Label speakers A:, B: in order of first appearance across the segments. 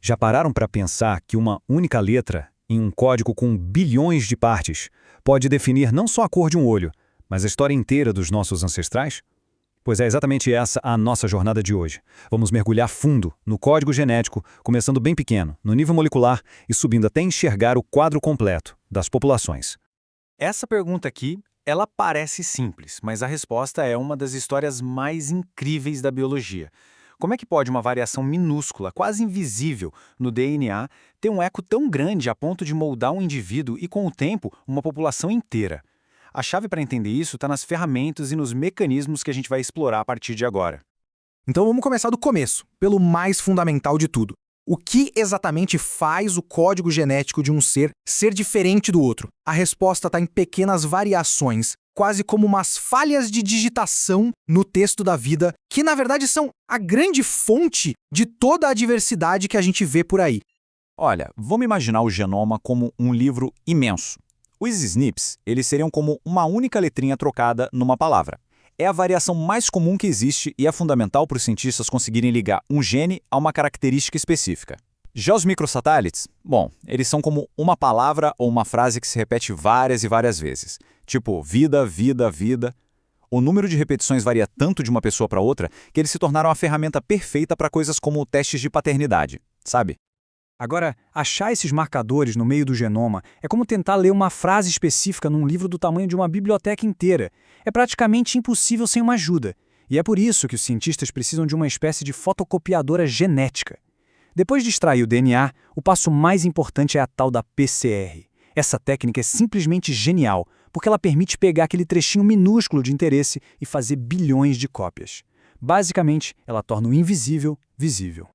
A: Já pararam para pensar que uma única letra, em um código com bilhões de partes, pode definir não só a cor de um olho, mas a história inteira dos nossos ancestrais? Pois é exatamente essa a nossa jornada de hoje. Vamos mergulhar fundo no código genético, começando bem pequeno, no nível molecular e subindo até enxergar o quadro completo das populações.
B: Essa pergunta aqui, ela parece simples, mas a resposta é uma das histórias mais incríveis da biologia. Como é que pode uma variação minúscula, quase invisível, no DNA ter um eco tão grande a ponto de moldar um indivíduo e, com o tempo, uma população inteira? A chave para entender isso está nas ferramentas e nos mecanismos que a gente vai explorar a partir de agora.
C: Então vamos começar do começo, pelo mais fundamental de tudo. O que exatamente faz o código genético de um ser diferente do outro? A resposta está em pequenas variações, quase como umas falhas de digitação no texto da vida, que na verdade são a grande fonte de toda a diversidade que a gente vê por aí.
D: Olha, vamos imaginar o genoma como um livro imenso. Os SNPs, eles seriam como uma única letrinha trocada numa palavra. É a variação mais comum que existe e é fundamental para os cientistas conseguirem ligar um gene a uma característica específica. Já os microsatélites, bom, eles são como uma palavra ou uma frase que se repete várias e várias vezes. Tipo, vida, vida, vida. O número de repetições varia tanto de uma pessoa para outra que eles se tornaram a ferramenta perfeita para coisas como testes de paternidade, sabe?
A: Agora, achar esses marcadores no meio do genoma é como tentar ler uma frase específica num livro do tamanho de uma biblioteca inteira. É praticamente impossível sem uma ajuda. E é por isso que os cientistas precisam de uma espécie de fotocopiadora genética. Depois de extrair o DNA, o passo mais importante é a tal da PCR. Essa técnica é simplesmente genial, porque ela permite pegar aquele trechinho minúsculo de interesse e fazer bilhões de cópias. Basicamente, ela torna o invisível visível.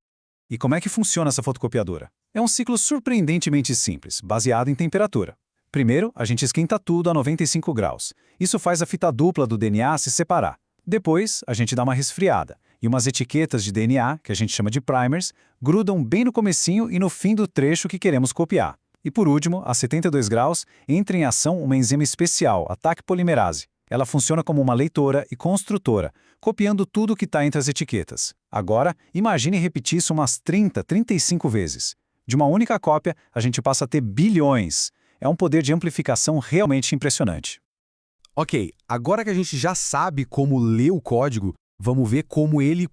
E: E como é que funciona essa fotocopiadora? É um ciclo surpreendentemente simples, baseado em temperatura. Primeiro, a gente esquenta tudo a 95 graus. Isso faz a fita dupla do DNA se separar. Depois, a gente dá uma resfriada. E umas etiquetas de DNA, que a gente chama de primers, grudam bem no comecinho e no fim do trecho que queremos copiar. E por último, a 72 graus, entra em ação uma enzima especial, a Taq polimerase. Ela funciona como uma leitora e construtora, copiando tudo que está entre as etiquetas. Agora, imagine repetir isso umas 30, 35 vezes. De uma única cópia, a gente passa a ter bilhões. É um poder de amplificação realmente impressionante.
C: Ok, agora que a gente já sabe como ler o código, vamos ver como ele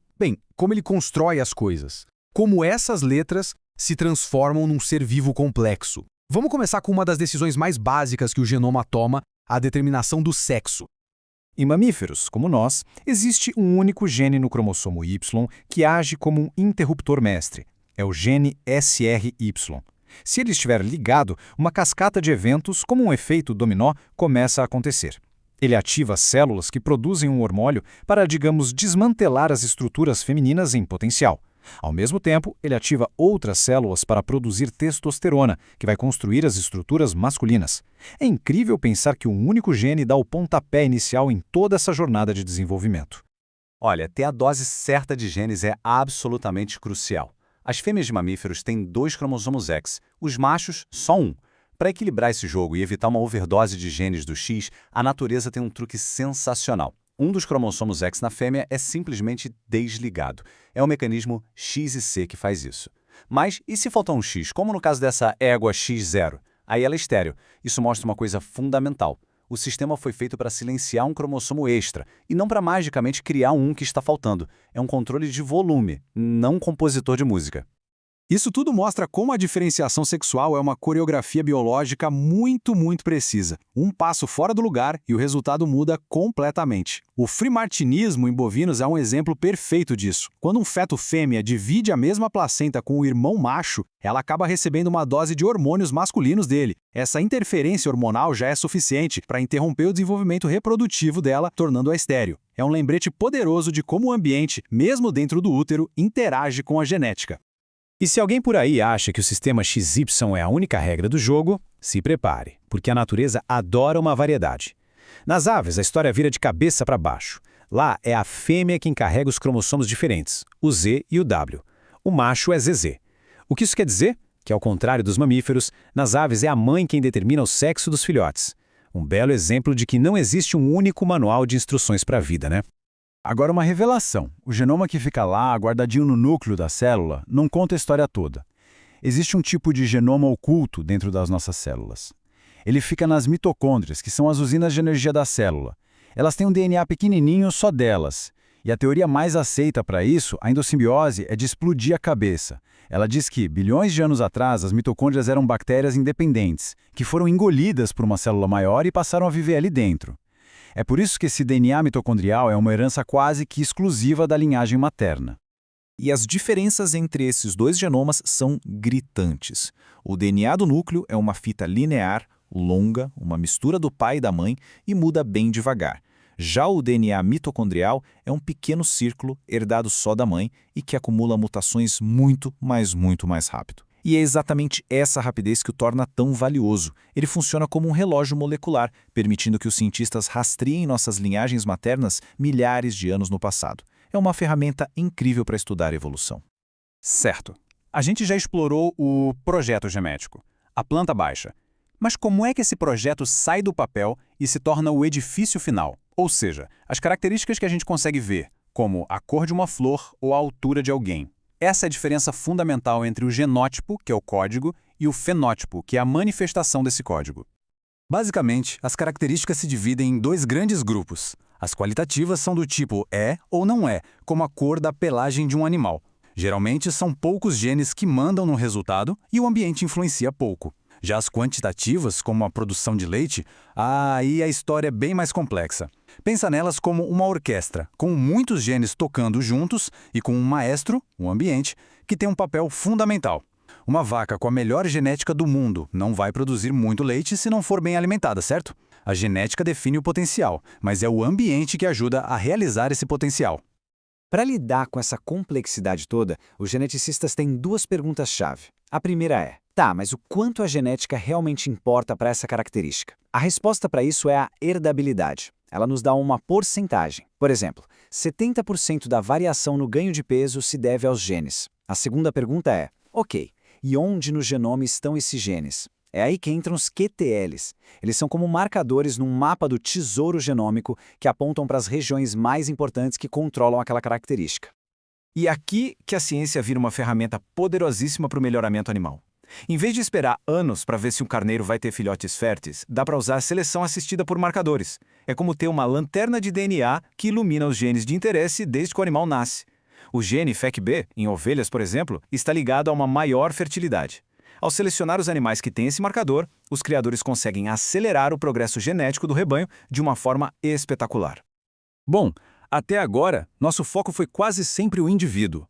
C: constrói as coisas. Como essas letras se transformam num ser vivo complexo. Vamos começar com uma das decisões mais básicas que o genoma toma, a determinação do sexo.
A: Em mamíferos, como nós, existe um único gene no cromossomo Y que age como um interruptor mestre. É o gene SRY. Se ele estiver ligado, uma cascata de eventos, como um efeito dominó, começa a acontecer. Ele ativa células que produzem um hormônio para, digamos, desmantelar as estruturas femininas em potencial. Ao mesmo tempo, ele ativa outras células para produzir testosterona, que vai construir as estruturas masculinas. É incrível pensar que um único gene dá o pontapé inicial em toda essa jornada de desenvolvimento.
B: Olha, ter a dose certa de genes é absolutamente crucial. As fêmeas de mamíferos têm 2 cromossomos X, os machos só um. Para equilibrar esse jogo e evitar uma overdose de genes do X, a natureza tem um truque sensacional. Um dos cromossomos X na fêmea é simplesmente desligado. É o mecanismo X e C que faz isso. Mas e se faltar um X, como no caso dessa égua X0? Aí ela é estéril. Isso mostra uma coisa fundamental. O sistema foi feito para silenciar um cromossomo extra e não para magicamente criar um que está faltando. É um controle de volume, não um compositor de música.
E: Isso tudo mostra como a diferenciação sexual é uma coreografia biológica muito precisa. Um passo fora do lugar e o resultado muda completamente. O frimartinismo em bovinos é um exemplo perfeito disso. Quando um feto fêmea divide a mesma placenta com o irmão macho, ela acaba recebendo uma dose de hormônios masculinos dele. Essa interferência hormonal já é suficiente para interromper o desenvolvimento reprodutivo dela, tornando-a estéril. É um lembrete poderoso de como o ambiente, mesmo dentro do útero, interage com a genética.
A: E se alguém por aí acha que o sistema XY é a única regra do jogo, se prepare, porque a natureza adora uma variedade. Nas aves, a história vira de cabeça para baixo. Lá é a fêmea quem carrega os cromossomos diferentes, o Z e o W. O macho é ZZ. O que isso quer dizer? Que, ao contrário dos mamíferos, nas aves é a mãe quem determina o sexo dos filhotes. Um belo exemplo de que não existe um único manual de instruções para a vida, né?
F: Agora uma revelação. O genoma que fica lá, guardadinho no núcleo da célula, não conta a história toda.
B: Existe um tipo de genoma oculto dentro das nossas células. Ele fica nas mitocôndrias, que são as usinas de energia da célula. Elas têm um DNA pequenininho só delas. E a teoria mais aceita para isso, a endossimbiose, é de explodir a cabeça. Ela diz que, bilhões de anos atrás, as mitocôndrias eram bactérias independentes, que foram engolidas por uma célula maior e passaram a viver ali dentro. É por isso que esse DNA mitocondrial é uma herança quase que exclusiva da linhagem materna.
D: E as diferenças entre esses dois genomas são gritantes. O DNA do núcleo é uma fita linear, longa, uma mistura do pai e da mãe e muda bem devagar. Já o DNA mitocondrial é um pequeno círculo herdado só da mãe e que acumula mutações muito mais rápido. E é exatamente essa rapidez que o torna tão valioso. Ele funciona como um relógio molecular, permitindo que os cientistas rastreiem nossas linhagens maternas milhares de anos no passado. É uma ferramenta incrível para estudar a evolução.
E: Certo. A gente já explorou o projeto genético, a planta baixa. Mas como é que esse projeto sai do papel e se torna o edifício final? Ou seja, as características que a gente consegue ver, como a cor de uma flor ou a altura de alguém. Essa é a diferença fundamental entre o genótipo, que é o código, e o fenótipo, que é a manifestação desse código.
B: Basicamente, as características se dividem em dois grandes grupos. As qualitativas são do tipo é ou não é, como a cor da pelagem de um animal. Geralmente são poucos genes que mandam no resultado e o ambiente influencia pouco. Já as quantitativas, como a produção de leite, aí a história é bem mais complexa. Pensa nelas como uma orquestra, com muitos genes tocando juntos e com um maestro, um ambiente, que tem um papel fundamental. Uma vaca com a melhor genética do mundo não vai produzir muito leite se não for bem alimentada, certo? A genética define o potencial, mas é o ambiente que ajuda a realizar esse potencial.
C: Para lidar com essa complexidade toda, os geneticistas têm duas perguntas-chave. A primeira é: tá, mas o quanto a genética realmente importa para essa característica? A resposta para isso é a herdabilidade. Ela nos dá uma porcentagem. Por exemplo, 70% da variação no ganho de peso se deve aos genes. A segunda pergunta é: ok, e onde no genoma estão esses genes? É aí que entram os QTLs. Eles são como marcadores num mapa do tesouro genômico que apontam para as regiões mais importantes que controlam aquela característica.
D: E aqui que a ciência vira uma ferramenta poderosíssima para o melhoramento animal. Em vez de esperar anos para ver se um carneiro vai ter filhotes férteis, dá para usar a seleção assistida por marcadores. É como ter uma lanterna de DNA que ilumina os genes de interesse desde que o animal nasce. O gene FECB, em ovelhas, por exemplo, está ligado a uma maior fertilidade. Ao selecionar os animais que têm esse marcador, os criadores conseguem acelerar o progresso genético do rebanho de uma forma espetacular.
E: Bom, até agora, nosso foco foi quase sempre o indivíduo.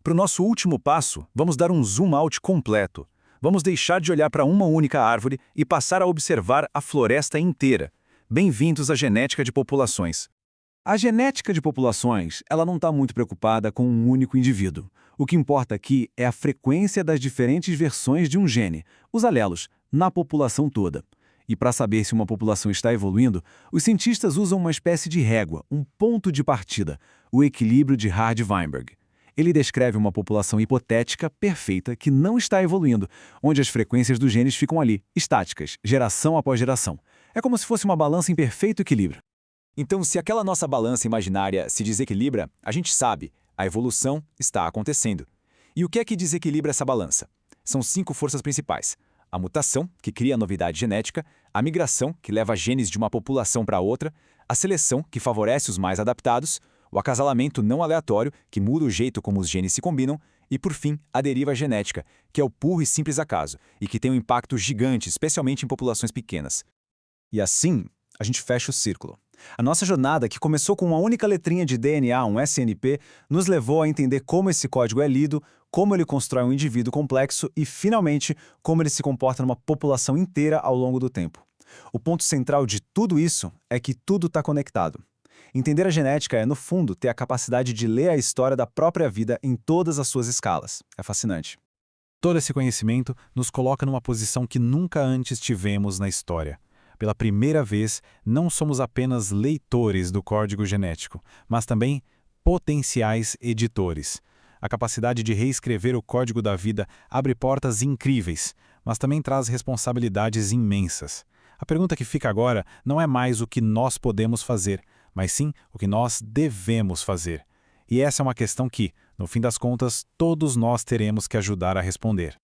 E: Para o nosso último passo, vamos dar um zoom out completo. Vamos deixar de olhar para uma única árvore e passar a observar a floresta inteira. Bem-vindos à genética de populações.
D: A genética de populações, ela não está muito preocupada com um único indivíduo. O que importa aqui é a frequência das diferentes versões de um gene, os alelos, na população toda. E para saber se uma população está evoluindo, os cientistas usam uma espécie de régua, um ponto de partida, o equilíbrio de Hardy-Weinberg. Ele descreve uma população hipotética perfeita que não está evoluindo, onde as frequências dos genes ficam ali, estáticas, geração após geração. É como se fosse uma balança em perfeito equilíbrio.
E: Então, se aquela nossa balança imaginária se desequilibra, a gente sabe, a evolução está acontecendo. E o que é que desequilibra essa balança? São 5 forças principais. A mutação, que cria a novidade genética, a migração, que leva genes de uma população para outra, a seleção, que favorece os mais adaptados, o acasalamento não aleatório, que muda o jeito como os genes se combinam, e, por fim, a deriva genética, que é o puro e simples acaso, e que tem um impacto gigante, especialmente em populações pequenas.
D: E assim, a gente fecha o círculo. A nossa jornada, que começou com uma única letrinha de DNA, um SNP, nos levou a entender como esse código é lido, como ele constrói um indivíduo complexo e, finalmente, como ele se comporta numa população inteira ao longo do tempo. O ponto central de tudo isso é que tudo está conectado. Entender a genética é, no fundo, ter a capacidade de ler a história da própria vida em todas as suas escalas. É fascinante.
E: Todo esse conhecimento nos coloca numa posição que nunca antes tivemos na história. Pela primeira vez, não somos apenas leitores do código genético, mas também potenciais editores. A capacidade de reescrever o código da vida abre portas incríveis, mas também traz responsabilidades imensas. A pergunta que fica agora não é mais o que nós podemos fazer, mas sim o que nós devemos fazer. E essa é uma questão que, no fim das contas, todos nós teremos que ajudar a responder.